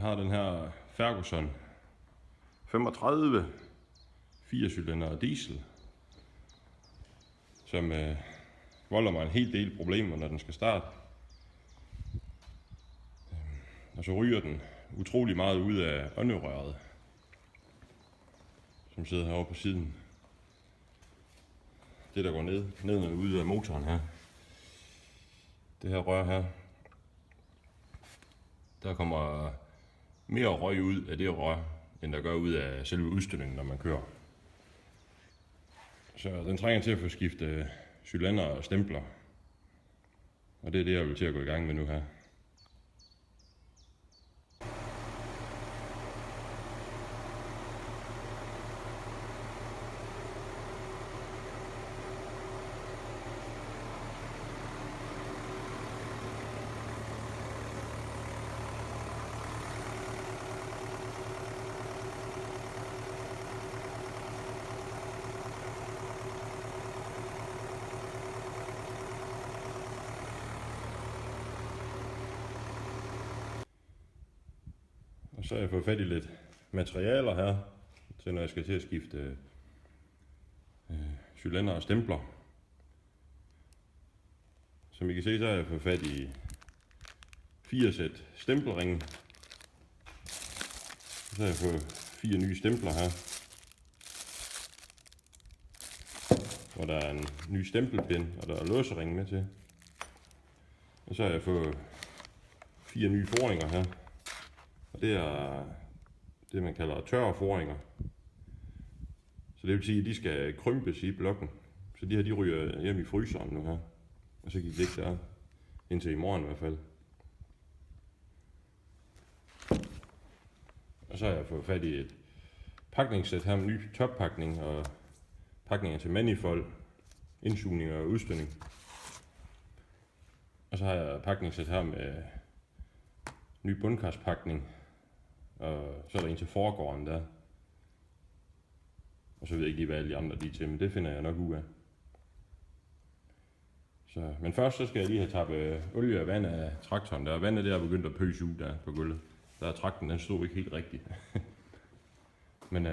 har den her Ferguson 35 4-cylinder diesel, som volder mig en hel del problemer, når den skal starte. Og så ryger den utrolig meget ud af ånderøret, som sidder herovre på siden. Det der går ned og ud af motoren her. Det her rør her. Der kommer mere røg ud af det rør, end der gør ud af selve udstødningen, når man kører. Så den trænger til at få skiftet cylinder og stempler. Og det er det, jeg vil til at gå i gang med nu her. Og så har jeg fået fat i lidt materialer her, til når jeg skal til at skifte cylinder og stempler. Som I kan se, så har jeg fået fat i 4 sæt stempelringe. Så har jeg fået 4 nye stempler her, hvor der er en ny stempelpind, og der er låsering med til. Og så har jeg fået 4 nye foringer her. Og det er det, man kalder tørre foringer. Så det vil sige, at de skal krympes i blokken. Så de her, de ryger hjem i fryseren nu her. Og så kan de ligge der indtil i morgen i hvert fald. Og så har jeg fået fat i et pakningssæt her med ny toppakning og pakninger til manifold, indsugning og udstødning. Og så har jeg et pakningssæt her med ny bundkarspakning. Og så er der en til forgården der. Og så ved jeg ikke lige, hvad alle de andre de er til, men det finder jeg nok ud af. Så, men først så skal jeg lige have tappet olie og vand af traktoren der. Vandet der er begyndt at pøse ud der på gulvet. Der er trakten, den stod ikke helt rigtigt. Men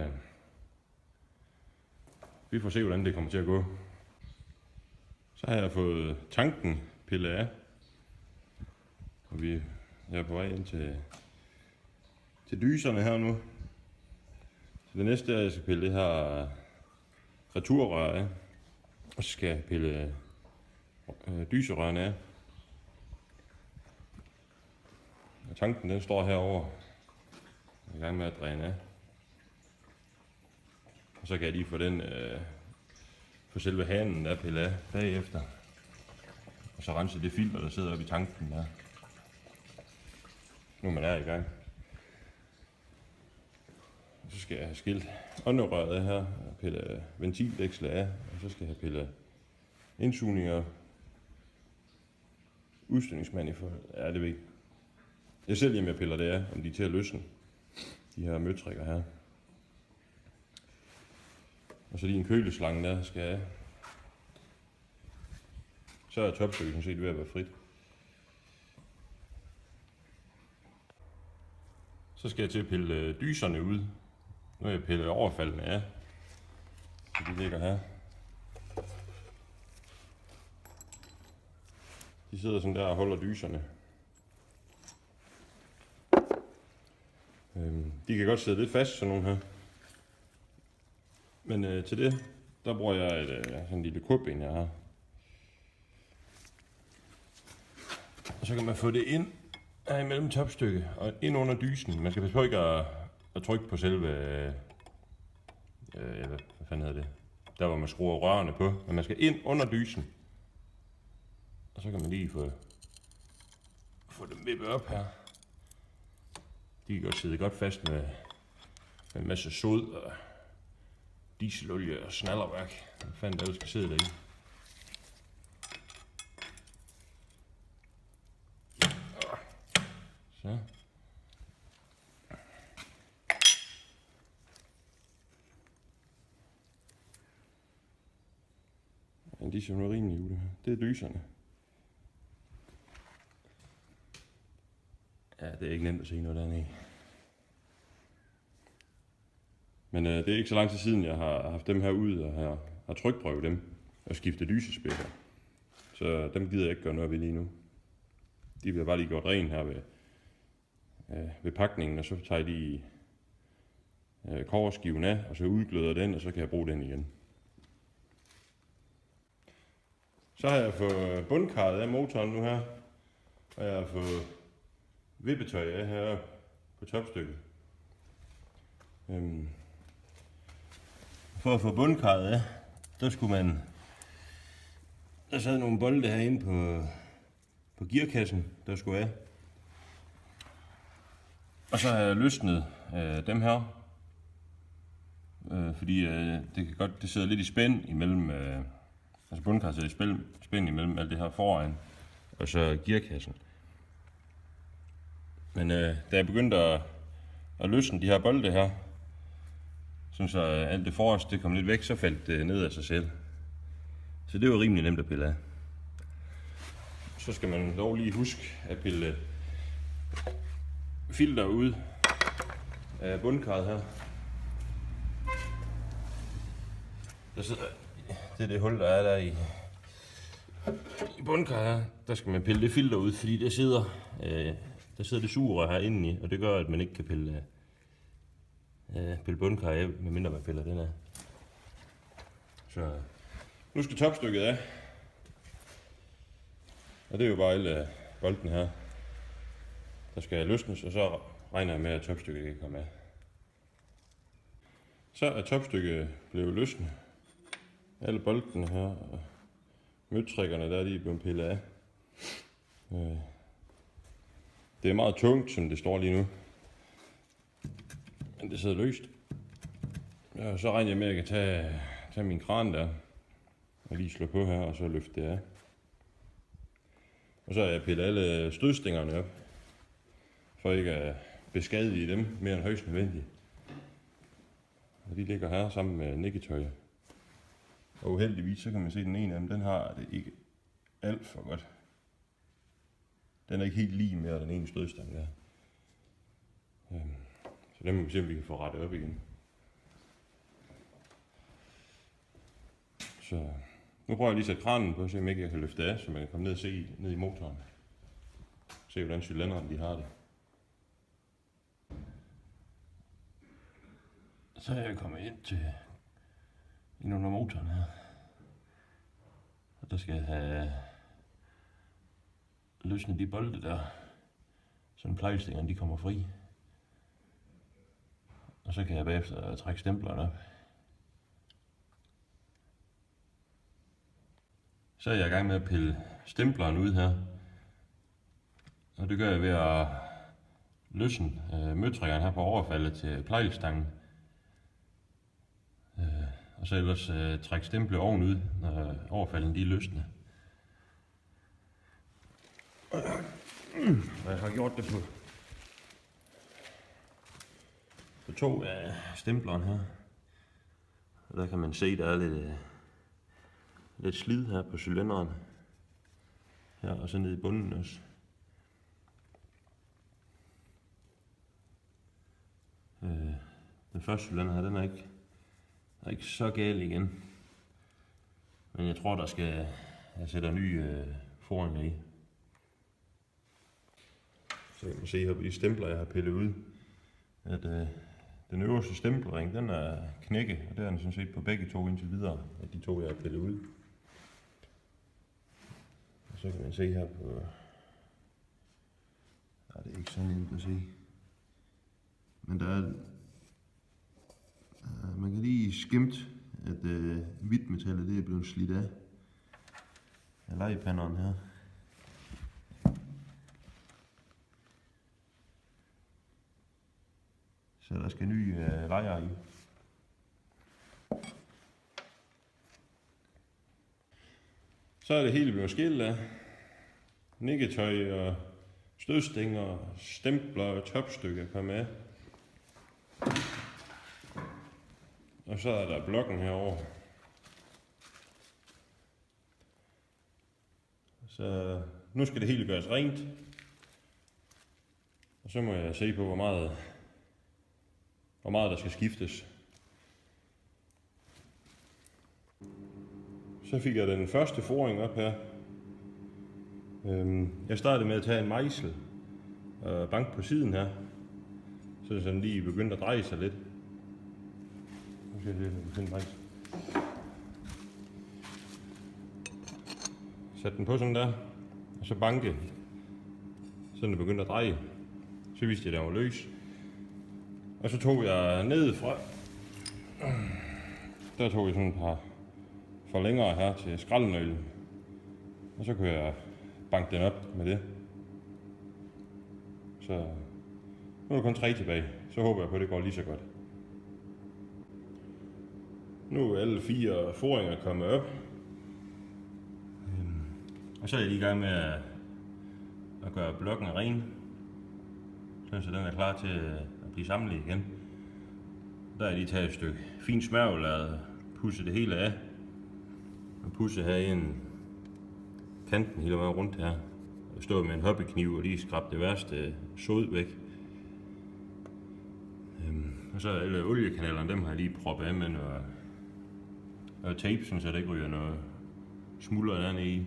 vi får se, hvordan det kommer til at gå. Så har jeg fået tanken pillet af. Og jeg er på vej ind til dyserne her nu. Så det næste er, at jeg skal pille det her returrør af. Og så skal jeg pille dyserørene af. Og tanken den står herovre. Jeg er i gang med at dræne af. Og så kan jeg lige få den få selve hanen der pille af bagefter. Og så rense det filter, der sidder oppe i tanken der. Nu er man i gang. Så skal jeg have skilt ånderøret af her, og pille ventildæksler af, og så skal jeg have pille indsugninger, udstødningsmanifold. Ja, det ved jeg. Jeg selv hjemme, jeg piller det af, om de er til at løsne, de her møtrikker her. Og så lige en køleslange der skal jeg af. Så er topstykket sådan set ved at være frit. Så skal jeg til at pille dyserne ud. Nu har jeg pillet overfaldene af. Så de ligger her. De sidder sådan der og holder dyserne. De kan godt sidde lidt fast, sådan nogle her. Men til det, der bruger jeg sådan en lille kubben, jeg har. Og så kan man få det ind her imellem topstykket og ind under dysen. Man skal passe på ikke at trykke på selve, hvad fanden hedder det, der hvor man skruer rørene på. Men man skal ind under dysen. Og så kan man lige få dem vippet op her. De kan godt sidde godt fast med en masse sod og dieselolie og snallerværk. Hvad fanden der skal sidde derinde. Så. Men de ser nu rimelig ud. Det er dyserne. Ja, det er ikke nemt at se noget dernede. Men det er ikke så lang tid siden, jeg har haft dem her ud og har trykprøvet dem og skiftet lysespækker. Så dem gider jeg ikke gøre noget ved lige nu. De bliver bare lige gjort ren her ved pakningen, og så tager de kobberskiven af, og så udgløder den, og så kan jeg bruge den igen. Så har jeg fået bundkarret af motoren nu her, og jeg har fået vippetøj af her på topstykket. For at få bundkarret af, der sad nogle bolde herinde på gearkassen, der skulle af. Og så har jeg løsnet dem her, fordi det sidder lidt i spænd imellem, altså bundkarret sidder i spænd imellem alt det her foran, og så gearkassen. Men da jeg begyndte at løsne de her bolde her, så alt det forreste kom lidt væk, så faldt det ned af sig selv. Så det var rimelig nemt at pille af. Så skal man dog lige huske at pille filter ud af bundkarret her. Det er det hul, der er der i bundkarret her. Der skal man pille det filter ud, fordi der sidder det sugerør her inde i, og det gør, at man ikke kan pille bundkarret af, medmindre man piller den af. Så nu skal topstykket af. Og det er jo bare alle bolden her, der skal løsnes, og så regner jeg med, at topstykket kan komme af. Så er topstykket blevet løsnet. Alle boldene her og møtrikkerne der, de er blevet pillet af. Det er meget tungt, som det står lige nu. Men det sidder løst. Og så regner jeg med, at jeg kan tage min kran der og lige slå på her, og så løfte det af. Og så har jeg pillet alle stødstængerne op, for ikke at beskadige dem mere end højst nødvendigt. Og de ligger her sammen med nikketøj. Og uheldigvis så kan man se, at den ene af dem, den har det ikke alt for godt. Den er ikke helt lige med den ene stødstang der. Så den må vi se, om vi kan få rettet op igen. Så nu prøver jeg lige at sætte kranen på, så jeg ikke kan løfte af, så man kan komme ned og se ned i motoren. Se hvordan cylinderen de har det. Så er jeg kommet ind under motoren her. Og der skal jeg have løsnet de bolde der, så plejlstængerne de kommer fri. Og så kan jeg bagefter trække stemplerne op. Så er jeg i gang med at pille stemplerne ud her. Og det gør jeg ved at løsne møtrikkerne her på overfaldet til plejlstangen. Og så ellers trække stemple ovenud, når overfalden de er løsne. Og jeg har gjort det på 2 af stemplerne her. Og der kan man se, der er lidt slid her på cylinderen. Her og så nede i bunden også. Den første cylinder her, den er ikke så gal igen. Men jeg tror, jeg sætter nye foringer i. Så kan man se her på de stempler, jeg har pillet ud, at den øverste stempelring, den er knækket, og det er den sådan set på begge to indtil videre, af de 2, jeg har pillet ud. Og så kan man se her på... Nej, det er ikke så nemt at se. Men der er... Man kan lige skimte, at hvidtmetallet det er blevet slidt af lejepanderen her. Så der skal nye lejer i. Så er det hele blevet skilt af. Nikketøj og stødstænger, stempler og topstykker kommer af. Og så er der blokken herover. Så nu skal det hele gøres rent. Og så må jeg se på, hvor meget der skal skiftes. Så fik jeg den første foring op her. Jeg startede med at tage en mejsel og banke på siden her, så det sådan lige begyndte at dreje sig lidt. Nu skal jeg lige finde en mejsel. Sæt den på sådan der, og så banke, så den begyndte at dreje. Så vidste jeg, at den var løs. Og så tog jeg nedefra. Der tog jeg sådan et par forlængere her til skraldenøglen. Og så kunne jeg banke den op med det. Så nu er der kun 3 tilbage. Så håber jeg på, at det går lige så godt. Nu er alle 4 foringer kommet op. Og så er jeg lige i gang med at gøre blokken ren. Så den er klar til at blive samlet igen. Der er lige taget et stykke fint smørvel og pudse det hele af. Og pudse her i kanten hele vejen rundt her. Og stå med en hobbykniv og lige skrabe det værste sod væk. Og så alle oliekanalerne, dem har jeg lige proppet af med noget tape, så der ikke ryger noget smulder dernede i.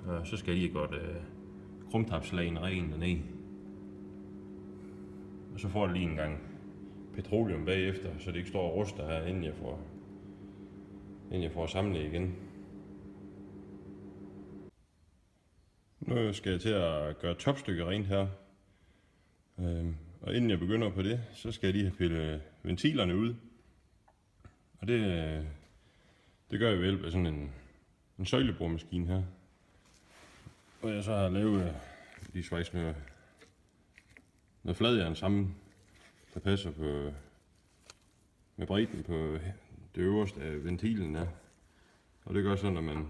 Og så skal jeg lige godt krumtapslagen ren dernede. Og så får jeg lige en gang petroleum bagefter, så det ikke står og ruster her, inden jeg får samlet igen. Nu skal jeg til at gøre topstykket rent her. Og inden jeg begynder på det, så skal jeg lige have pillet ventilerne ud. Og det gør jeg ved hjælp af sådan en søjleboremaskine her. Og jeg så har lavet lige svejs noget fladjern sammen, der passer på med bredden på det øverste af ventilen her. Og det gør så, når man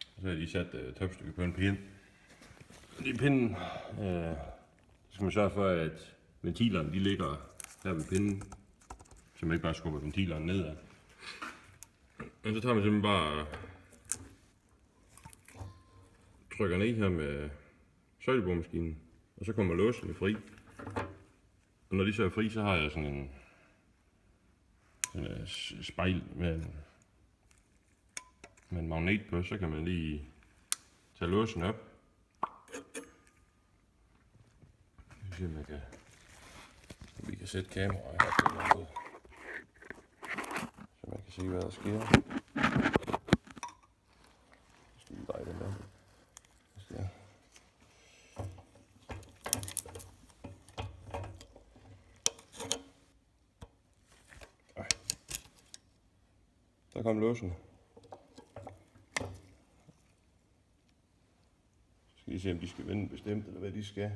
så har jeg lige sat topstykket på en pind. Og pinden, så skal man sørge for, at ventilerne de ligger her ved pinden, så man ikke bare skubber ventilerne nedad. Og så tager man simpelthen bare trykker ned her med søjleboremaskinen, og så kommer låsene fri. Og når de så er fri, så har jeg sådan en spejl med en magnet på, så kan man lige tage låsen op. Jeg se, om vi kan sætte kameraet her på noget, så man kan se, hvad der sker. Så skal vi dreje den der. Der kom låsen. Så skal I se, om de skal vende bestemt, eller hvad de skal.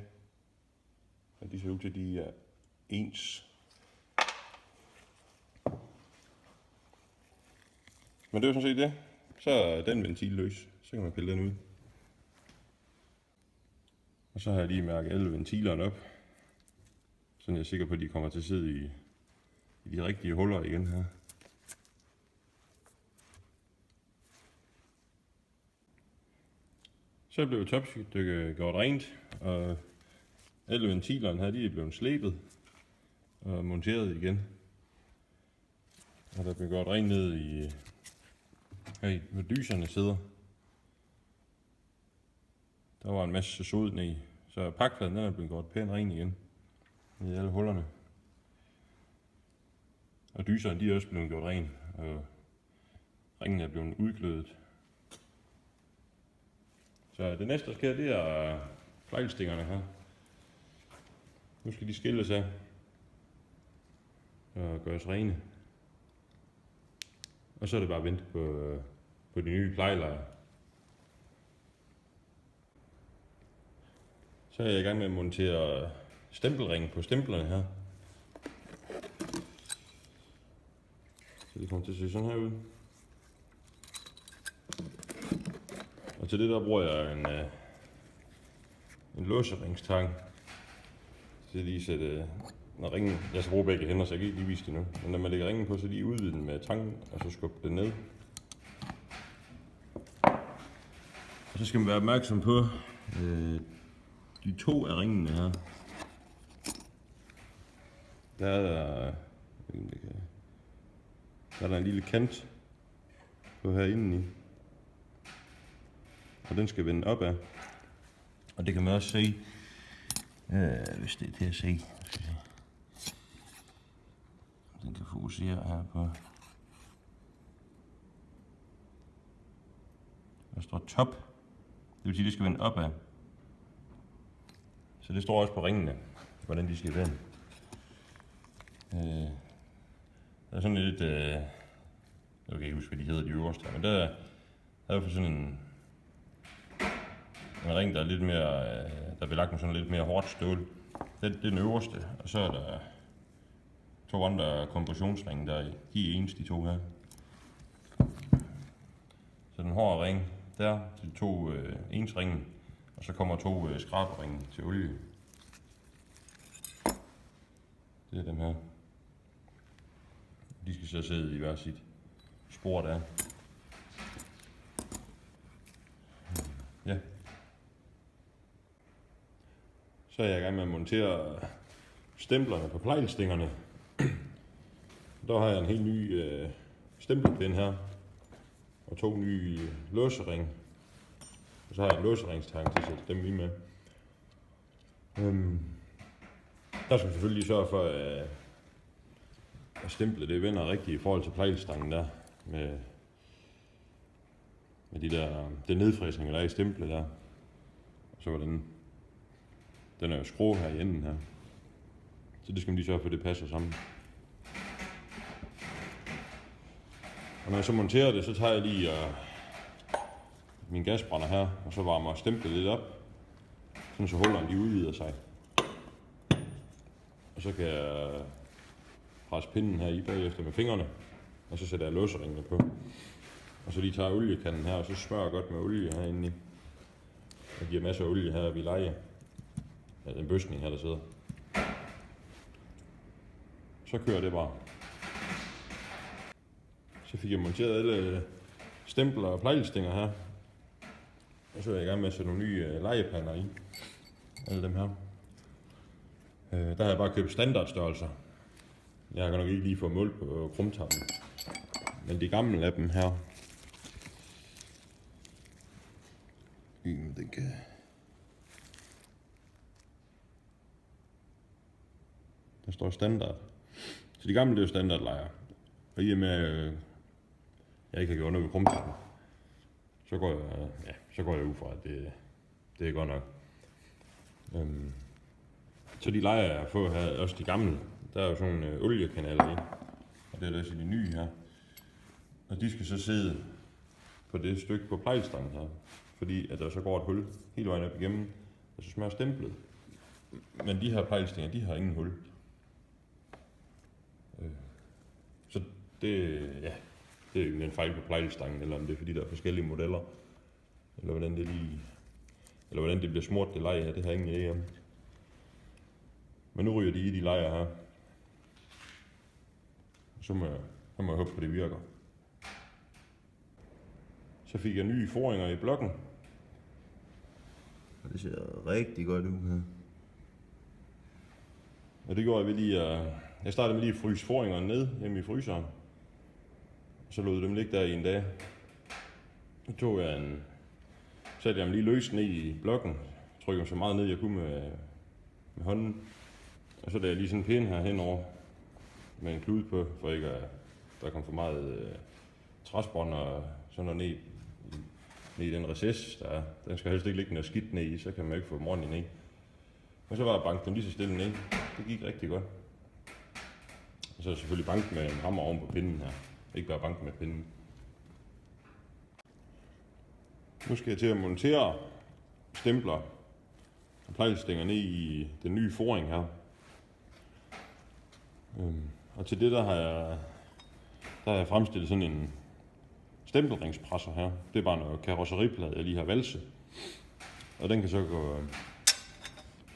Men de ser ud til, at de er ens. Men det er jo sådan set det. Så er den ventil løs. Så kan man pille den ud. Og så har jeg lige mærket alle ventilerne op. Så jeg er sikker på, at de kommer til at sidde i de rigtige huller igen her. Så blev topstykket gjort rent, og alle ventilerne her, de er blevet slebet og monteret igen. Og der blev gjort rent ned i her, hvor dyserne sidder. Der var en masse sod ned i, så pakpladen er blevet gjort pænt ren igen i alle hullerne. Og dyserne de er også blevet gjort ren, og ringen er blevet udglødet. Så det næste, der sker, det er flejlstængerne her. Nu skal de skilles af og gøres rene. Og så er det bare at vente på de nye plejlejer. Så er jeg i gang med at montere stempelringen på stemplerne her. Så det kommer til at se sådan her ud. Og til det der bruger jeg en låseringstang. Så lige sætte, når ringen, jeg skal bruge begge hænder, så jeg kan ikke lige vise det nu. Men når man lægger ringen på, så lige udvide den med tangen, og så skubbe den ned. Og så skal man være opmærksom på de 2 af ringene her. Der er der en lille kant, på herinde i. Og den skal vende opad. Og det kan man også se, hvis det er til at se. Den kan fokusere her på. Der står top. Det vil sige, at det skal vende opad. Så det står også på ringene, hvordan de skal vende. Der er sådan lidt, jeg kan ikke huske, hvad de hedder, de øverste, men der er for sådan en ring, der er lidt mere, der er belagt med sådan lidt mere hårdt stål. Det er den øverste, og så er der 2 andre kompressionsringe, der de er ens, de 2 her. Så den hårde ring, der til 2 ensringe, og så kommer 2 skraberinge til olie. Det er dem her. De skal så sidde i hver sit spor der. Ja. Så er jeg i gang med at montere stemplerne på plejlstængerne. Der har jeg en helt ny stempelpind her. Og 2 nye låseringe. Og så har jeg en låseringstang til at sætte dem i med. Der skal vi selvfølgelig sørge for, at stemplet det vender rigtigt i forhold til plejlstangen der. Med de der, den nedfræsning, der er i stemplet der. Og så var den er jo skrå her i enden her. Så det skal man lige sørge for, at det passer sammen. Og når jeg så monterer det, så tager jeg lige min gasbrænder her, og så varmer stemplet lidt op, sådan så hullerne de udvider sig. Og så kan jeg presse pinden her i bagefter med fingrene, og så sætter jeg låseringene på. Og så lige tager oliekanden her, og så smører jeg godt med olie herinde i. Jeg giver masser af olie her ved leje. Ja, den bøsning her, der sidder. Så kører det bare. Så fik jeg monteret alle stempler og plejlstænger her. Og så er jeg i gang med at sætte nogle nye lejepander i. Alle dem her. Der har jeg bare købt standardstørrelser. Jeg har nok ikke lige fået mål på krumtappen. Men de gamle af dem her. Den kan... Der står standard. Så de gamle det er jo standardlejer. Og i og med jeg ikke har gjort noget ved krumtappen, så går jeg ud fra, at det er godt nok. Så de lejer jeg får her, også de gamle, der er jo sådan nogle oliekanaler i, og det er også de nye her. Og de skal så sidde på det stykke på plejlstangen her, fordi at der så går et hul hele vejen op igennem, og så smører stemplet. Men de her plejlstænger, de har ingen hul. Så det er jo en fejl på plejlstangen, eller om det er fordi, der er forskellige modeller, eller hvordan det bliver smurt, det leje her, det har jeg ingen idé om. Men nu ryger de i de lejer her. Så må jeg håbe på, det virker. Så fik jeg nye foringer i blokken. Og det ser rigtig godt ud her. Og det gjorde jeg ved lige at... Jeg startede med lige at fryse foringerne ned hjemme i fryseren. Så lod dem ligge der i en dag. Så tog jeg satte jeg dem lige løst ned i blokken. Trykkede dem så meget ned jeg kunne med hånden. Og så lavede jeg lige sådan en pind her henover med en klude på, for ikke at der kom for meget træsbånd og sådan noget ned i den recess, der er. Den skal helst ikke ligge noget skidt ned i, så kan man ikke få dem ordentligt ned. Og så var jeg banket dem lige så stille ned. Det gik rigtig godt. Og så er jeg selvfølgelig banket med en hammer oven på pinden her. Ikke bare banket med pinden. Nu skal jeg til at montere stempler og plejlstænger ned i den nye foring her. Og til det der har jeg fremstillet sådan en stempelringspresser her. Det er bare noget karrosseriplade, jeg lige har valset. Og den kan så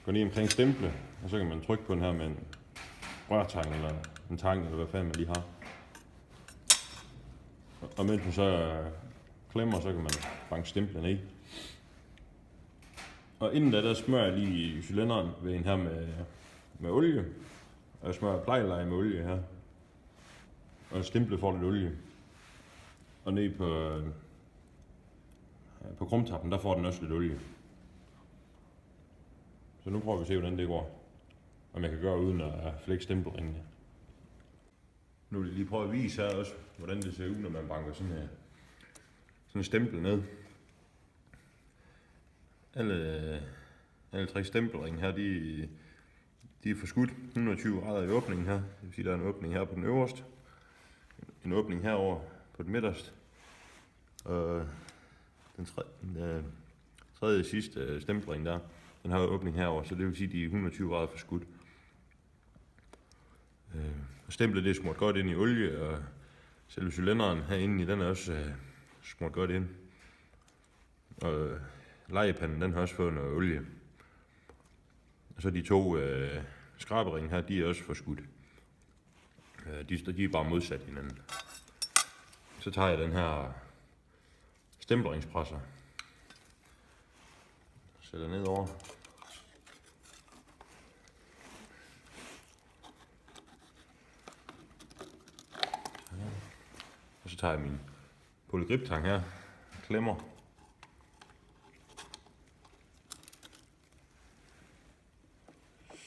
gå ned omkring stemple, og så kan man trykke på den her med en rørtang eller en tang, eller hvad fanden man lige har. Og mens den så klemmer, så kan man banke stemplen i. Og inden da, der smører jeg lige cylinderen ved en her med olie. Og jeg smører plejeleje med olie her. Og stemplet får lidt olie. Og ned på krumtappen, der får den også lidt olie. Så nu prøver vi at se, hvordan det går. Om jeg kan gøre uden at flække stempelringene. Nu vil jeg lige prøve at vise her også, hvordan det ser ud, når man banker sådan en stempel ned. Alle 3 stempelringe her, de er forskudt 120 grader i åbningen her. Det vil sige, der er en åbning her på den øverste, en åbning herover på den midterste, og den tredje sidste stempelring der, den har åbning herover, så det vil sige, de er 120 grader forskudt. Stemplet det er smurt godt ind i olie, og selve cylinderen herinde i den er også smurt godt ind. Og lejepanden den har også fået noget olie. Og så de 2 skraberinge her, de er også forskudt. De er bare modsat hinanden. Så tager jeg den her stempelringspresser, sætter ned over. Og så tager jeg min polygriptang her, klemmer.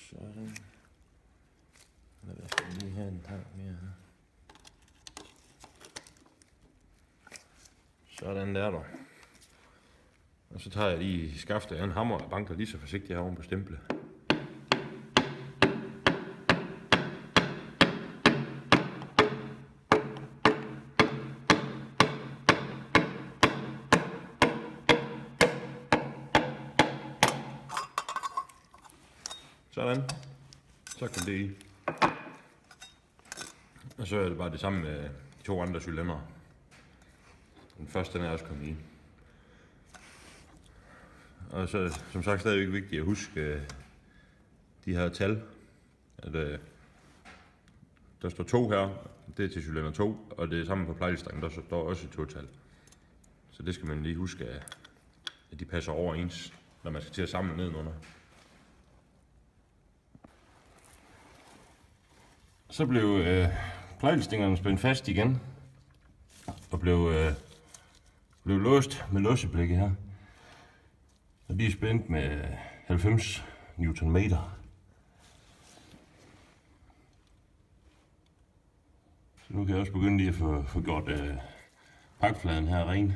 Sådan. Jeg skal lige have en tang mere her. Sådan der. Og så tager jeg lige skaftet af en hammer og banker lige så forsigtigt herovre på stemplet. Sådan. Så kom det i. Og så er det bare det samme med de 2 andre cylindre. Den første den er også kommet i. Og så som sagt stadigvæk vigtigt at huske de her tal. At, der står 2 her, det er til cylinder 2, og det er sammen på plejlstangen, der står også 2 tal. Så det skal man lige huske, at de passer overens, når man skal til at samle nedenunder. Så blev plejlstængerne spændt fast igen, og blev låst med låseblikket her. Og de er spændt med 90 Nm. Så nu kan jeg også begynde lige at få gjort pakfladen her ren.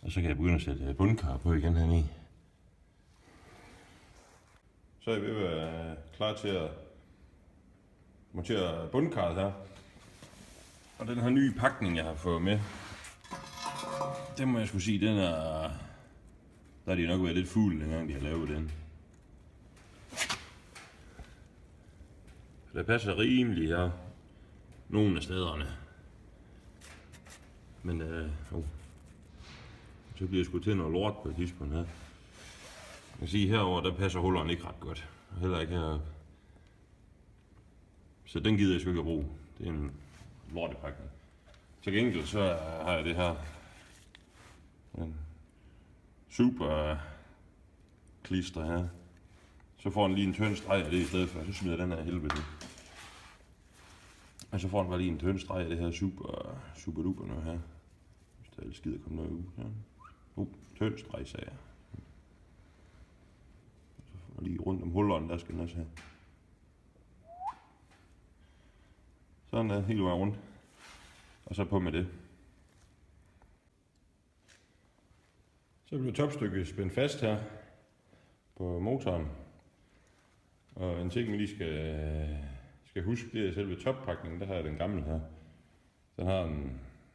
Og så kan jeg begynde at sætte bundkar på igen hernede. Så er jeg ved at være klar til at montere bundkarret her. Og den her nye pakning, jeg har fået med, den må jeg skulle sige, den er... Der har de nok været lidt fulde, dengang de har lavet den. Så det passer rimelig her. Nogle af stederne. Men så bliver jeg sgu til noget lort på et tidspunkt her. Jeg kan sige, herover der passer hullerne ikke ret godt. Og heller ikke her. Så den gider jeg sgu ikke at bruge. Det er en lortepakning. Til gengæld så har jeg det her. En super klister her. Så får den lige en tynd streg af det i stedet for. Så smider den her helvede. Og så får den bare lige en tynd streg af det her super duper noget her. Hvis der er lidt skidt at komme noget ud. Ja. Tynd streg, sagde jeg. Og lige rundt om hullerne, der skal den også have. Sådan der, hele vejen rundt. Og så på med det. Så bliver topstykket spændt fast her på motoren. Og en ting, vi lige skal huske, det er selve toppakningen. Der har jeg den gamle her. Den har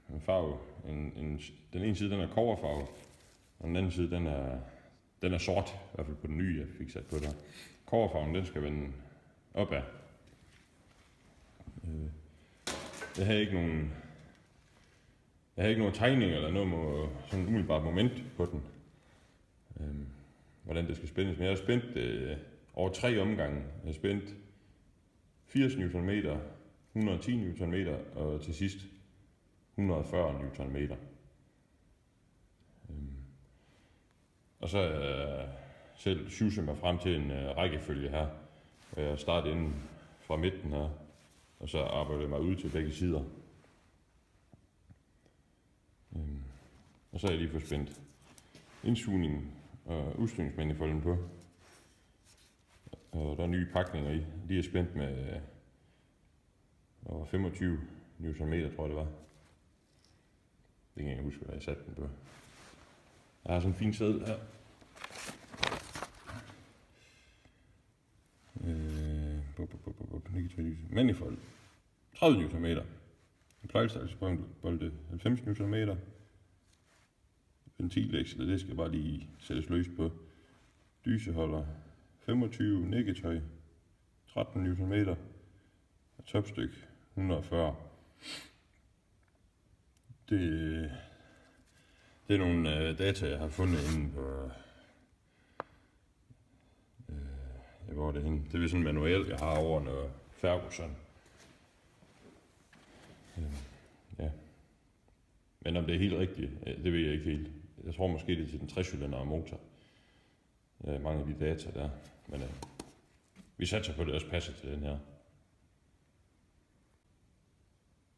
en farve. Den ene side den er kobberfarve, og den anden side den er sort. I hvert fald på den nye, jeg fik sat på der. Kobberfarven den skal vende opad. Jeg har ikke nogen tegning eller noget med sådan umiddelbart moment på den. Hvordan det skal spændes. Men jeg har spændt over 3 omgange. Jeg har spændt 80 Nm, 110 Nm og til sidst 140 Nm. Og så har jeg selv syvset mig frem til en rækkefølge her. Jeg starter inden fra midten her, og så arbejder jeg mig ud til begge sider. Og så har jeg lige fået spændt indsugningen og udstødningsmanifolden på. Og der er nye pakninger i. De er spændt med 25 Nm, tror jeg det var. Det kan jeg huske, hvad jeg satte den på. Jeg har sådan en fin seddel her. Manifold 30 Nm. En plejlstaksebolde 90 Nm. Ventilleksel, det skal bare lige sættes løs på. Dyseholder 25, nækketøj 13 Nm og topstykke 140. Det er nogle data, jeg har fundet inde på, hvor er det henne? Det er sådan en manual, jeg har over noget Ferguson. Ja. Men om det er helt rigtigt, det ved jeg ikke helt. Jeg tror måske, det er til den 3-cylinder motor. Mange af de data der. Men vi satser på, at det også passer til den her.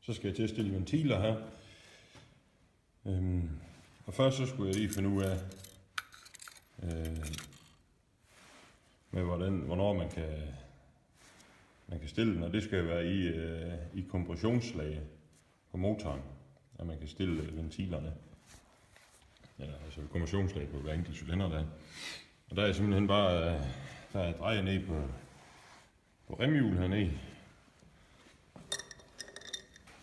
Så skal jeg til at stille ventiler her. Og først så skulle jeg lige finde ud af, med hvornår man kan stille den, og det skal være i kompressionslag på motoren, at man kan stille ventilerne. Ja, altså kompressionslag på hver enkelt cylinder der. Og der er simpelthen bare, der er drejer ned på remhjul hernede.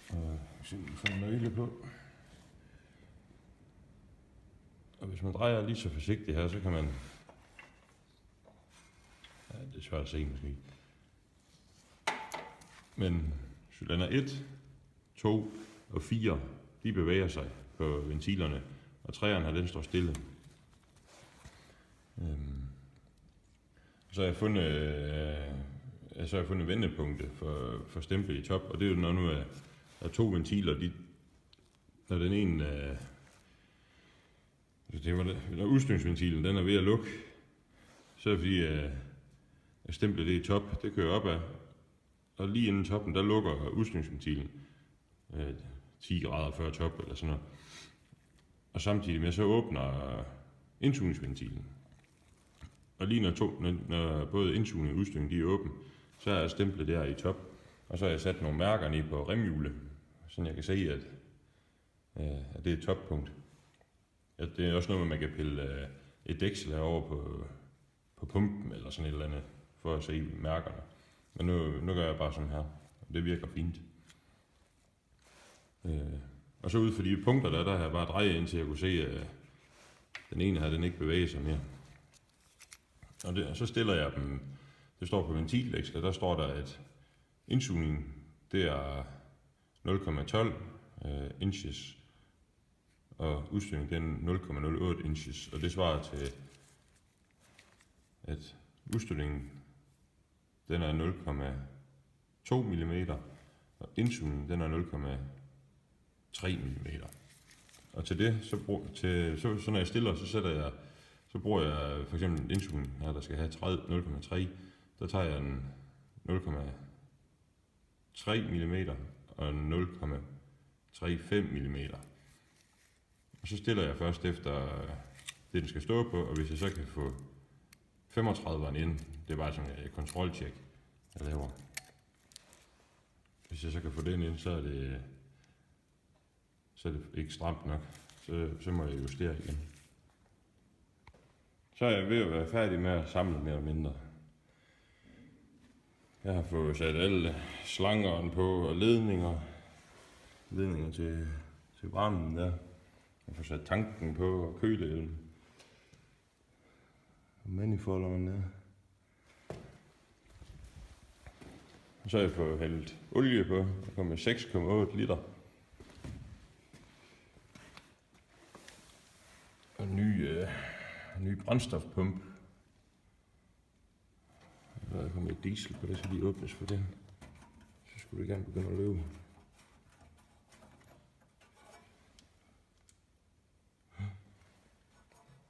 Og simpelthen få en nøgle på. Og hvis man drejer lige så forsigtigt her, så kan man, ja, det er svært at se måske, men cylinder 1, 2 og 4, de bevæger sig på ventilerne, og 3'eren her, den står stille. Så har jeg fundet vendepunktet for stempel i top, og det er jo når nu er 2 ventiler, når den ene, når udstødningsventilen den er ved at lukke, så er det fordi, at stemplet det i top, det kører opad, og lige inden toppen, der lukker udstødningsventilen 10 grader før top eller sådan noget. Og samtidig med, så åbner indsugningsventilen. Og lige når både indsugning og udstødning de er åbne, så er stemplet der i top, og så har jeg sat nogle mærker ned på remhjulet, så jeg kan se, at det er et toppunkt. At det er også noget, man kan pille et dæksel herovre på pumpen eller sådan et eller andet, for at se mærkerne. Men nu gør jeg bare sådan her, og det virker fint. Og så ud for de punkter der har jeg bare drejet ind til jeg kunne se, at den ene her, den ikke bevæger sig mere. Og så stiller jeg dem, det står på ventillekslet, der står der, at indsugningen, det er 0,12 inches, og udstødningen, den er 0,08 inches, og det svarer til, at udstødningen, den er 0,2 mm, og indsugningen, den er 0,3 mm. Og til det, så når jeg stiller, så bruger jeg for eksempel en indsugning her, der skal have 0,3, der tager jeg en 0,3 mm og 0,35 mm. Og så stiller jeg først efter det, den skal stå på, og hvis jeg så kan få 35'eren ind, det er bare sådan et kontroltjek, jeg laver. Hvis jeg så kan få den ind, så er det ikke stramt nok, så må jeg justere igen. Så er jeg ved at være færdig med at samle mere eller mindre. Jeg har fået sat alle slangerne på og ledninger til varmen der. Jeg har fået sat tanken på og køleelven. Og manifolderne der. Og så har jeg fået hældt olie på. Der kommer 6,8 liter. Og ny brændstofpumpe. Der er kommet et diesel på det, så lige åbnes for den. Så skulle det gerne begynde at løbe.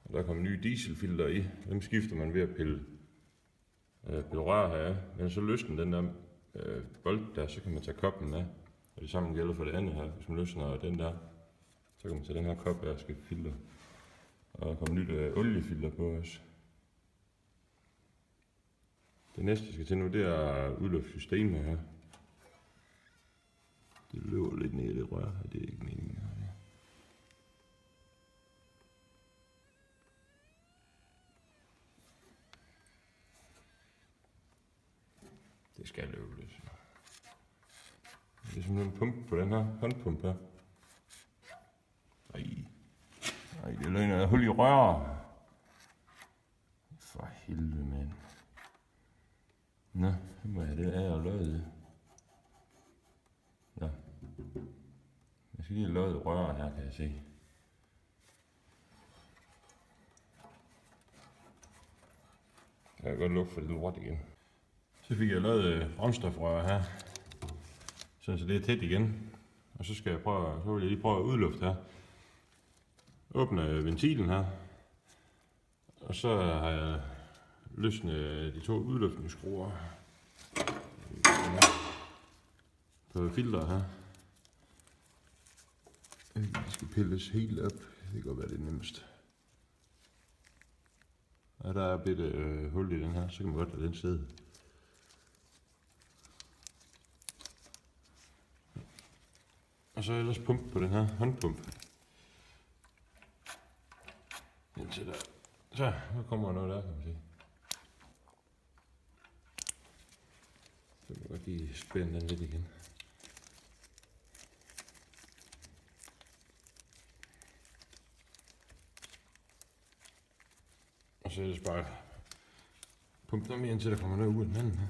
Og der er kommet nye dieselfilter i. Dem skifter man ved at pille rør her. Men så løsner den der bold der, så kan man tage koppen af. Og det samme gælder for det andet her. Hvis man løsner den der, Så kan man tage den her kop og skifte filter. Og der kommer nyt oliefilter på os. Det næste jeg skal til nu, det er udløbssystemet her. Det løber lidt ned i det rør her, det er ikke meningen. Det skal løbe lidt. Det er simpelthen en pumpe på den her håndpumpe her. Ej, det løgner et hul i røret. For helvede, mand. Nå, så må jeg det af og løde. Nå. Jeg skal lige løde røret her, kan jeg se. Jeg kan godt lukke for det lort igen. Så fik jeg lavet brændstofrør her. Sådan så det er tæt igen. Og så vil jeg lige prøve at udlufte her. Åbne ventilen her. Og så har jeg løsnet de 2 udluftningsskruer på filteret her. De skal pilles helt op. Det kan godt være det nemmest. Og der er et hul i den her, så kan man godt lade den sidde. Og så ellers pumpe på den her håndpumpe. Indtil der. Så, nu kommer der noget der, kan man se. Så kan man godt lige spænde den lidt igen. Og så ellers bare pumpe noget mere, indtil der kommer noget ud af den anden her.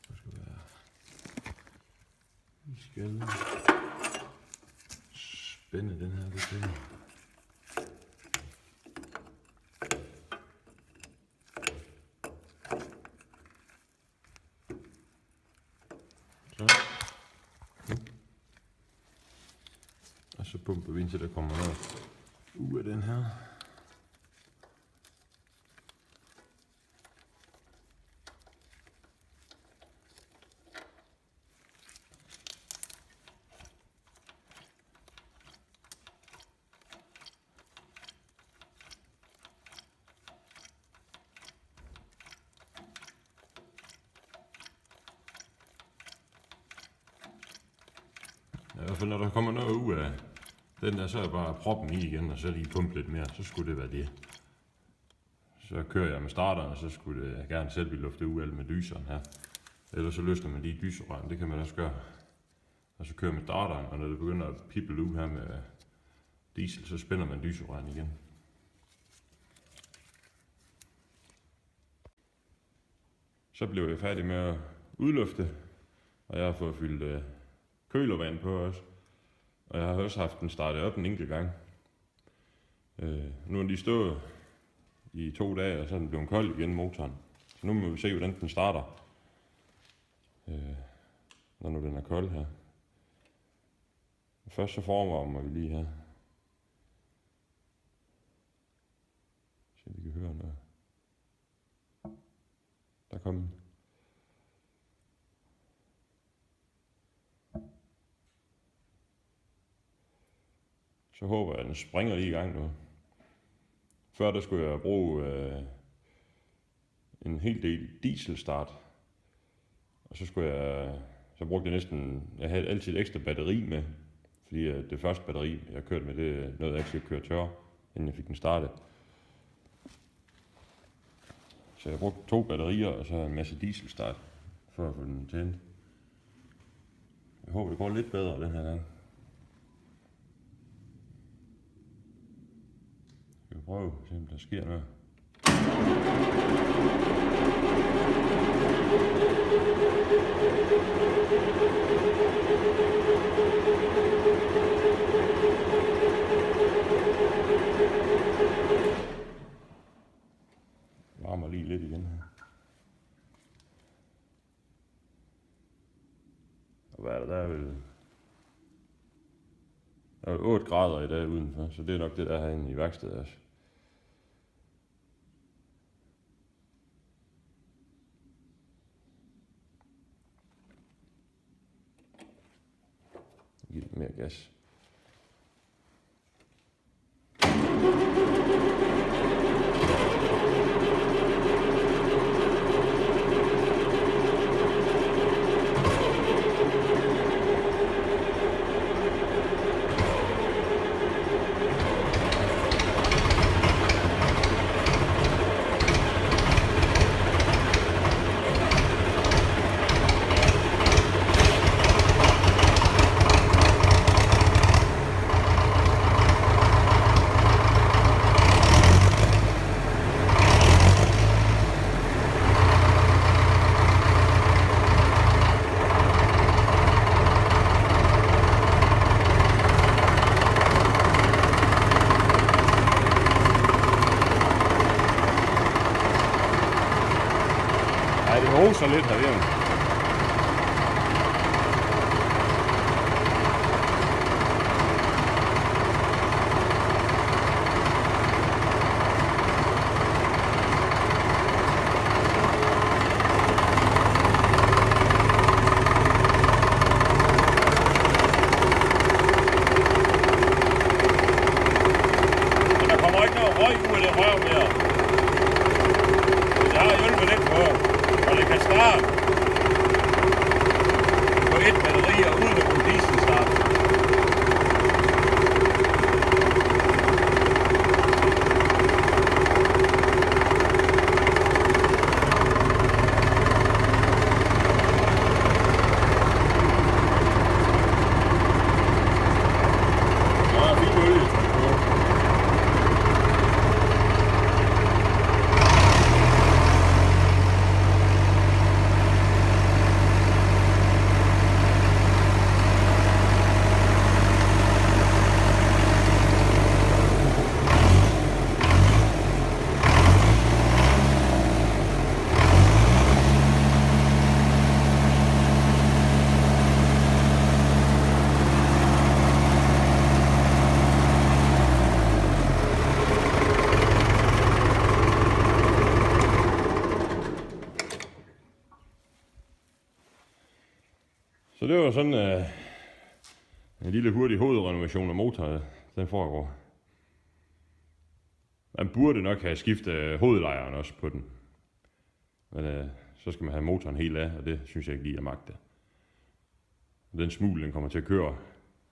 Så skal være. Vi skal spænde den her lidt til. Så. Og så pumper vi indtil der kommer noget ud af den her. I hvert fald når der kommer noget ud af den der, så er jeg bare proppen i igen, og så lige pumpe lidt mere, så skulle det være det. Så kører jeg med starteren, og så skulle det gerne selv blive luftet ud med dyseren her. Ellers så løsner man lige dyserøren, det kan man også gøre. Og så kører jeg med starteren, og når det begynder at pible ud her med diesel, så spænder man dyserøren igen. Så blev jeg færdig med at udlufte, og jeg har fået fyldt kølervand på også. Og jeg har også haft den startet op en enkelt gang. Nu har de stået i 2 dage, og så er den blevet kold igen, motoren. Så nu må vi se, hvordan den starter, når nu den er kold her. Først så forvarmer vi lige her. Så vi kan høre noget. Der kommer den. Så håber jeg, at den springer lige i gang nu. Før der skulle jeg bruge en hel del dieselstart. Og så brugte jeg næsten, jeg havde altid et ekstra batteri med. Fordi det første batteri, jeg kørte med, det nåede jeg ikke at køre tør, inden jeg fik den startet. Så jeg brugte 2 batterier, og så en masse dieselstart, for at få den tændt. Jeg håber, det går lidt bedre den her gang. Vi kan prøve at se, om der sker noget. Varmer lige lidt igen her. Og hvad er der? Der er vel 8 grader i dag udenfor, så det er nok det, der er herinde i værkstedet også. Giv lidt mere gas. moser lidt herhjemme. Så det var sådan en lille hurtig hovedrenovation af motoren, den foregår. Man burde nok have skiftet hovedlejren også på den. Men så skal man have motoren helt af, og det synes jeg ikke lige er magte. Den smule, den kommer til at køre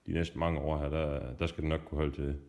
de næste mange år her, der skal den nok kunne holde til